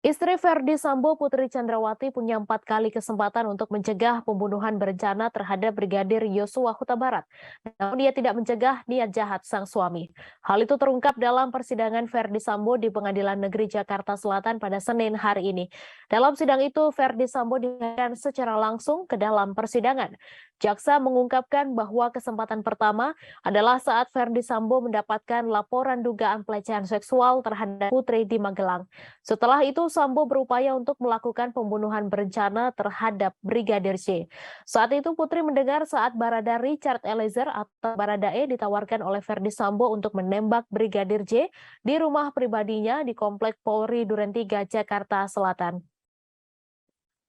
Istri Verdi Sambo, Putri Chandrawati, punya 4 kali kesempatan untuk mencegah pembunuhan berencana terhadap Brigadir Yosua Huta Barat. Namun dia tidak mencegah niat jahat sang suami. Hal itu terungkap dalam persidangan Verdi Sambo di Pengadilan Negeri Jakarta Selatan pada Senin hari ini. Dalam sidang itu, Verdi Sambo dihadirkan secara langsung ke dalam persidangan. Jaksa mengungkapkan bahwa kesempatan pertama adalah saat Verdi Sambo mendapatkan laporan dugaan pelecehan seksual terhadap Putri di Magelang. Setelah itu, Sambo berupaya untuk melakukan pembunuhan berencana terhadap Brigadir J. Saat itu, Putri mendengar saat Barada Richard Eliezer atau Baradae ditawarkan oleh Verdi Sambo untuk menembak Brigadir J di rumah pribadinya di Komplek Polri Duren 3, Jakarta Selatan.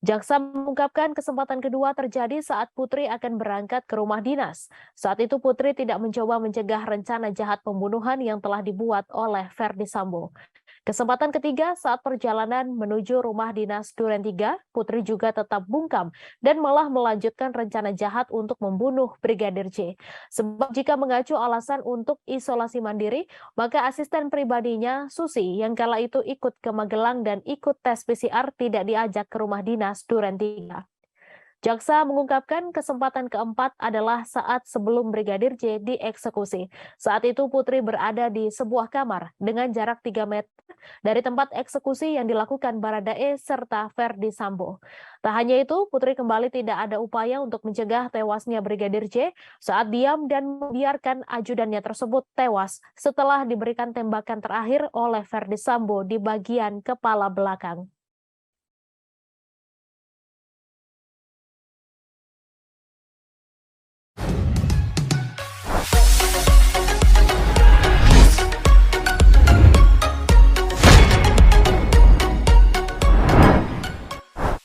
Jaksa mengungkapkan kesempatan kedua terjadi saat Putri akan berangkat ke rumah dinas. Saat itu Putri tidak mencoba mencegah rencana jahat pembunuhan yang telah dibuat oleh Verdi Sambo. Kesempatan ketiga saat perjalanan menuju rumah dinas Duren 3, Putri juga tetap bungkam dan malah melanjutkan rencana jahat untuk membunuh Brigadir J. Sebab jika mengacu alasan untuk isolasi mandiri, maka asisten pribadinya Susi yang kala itu ikut ke Magelang dan ikut tes PCR tidak diajak ke rumah dinas Duren 3. Jaksa mengungkapkan kesempatan keempat adalah saat sebelum Brigadir J dieksekusi. Saat itu Putri berada di sebuah kamar dengan jarak 3 meter dari tempat eksekusi yang dilakukan Baradae serta Verdi Sambo. Tak hanya itu, Putri kembali tidak ada upaya untuk mencegah tewasnya Brigadir J saat diam dan membiarkan ajudannya tersebut tewas setelah diberikan tembakan terakhir oleh Verdi Sambo di bagian kepala belakang.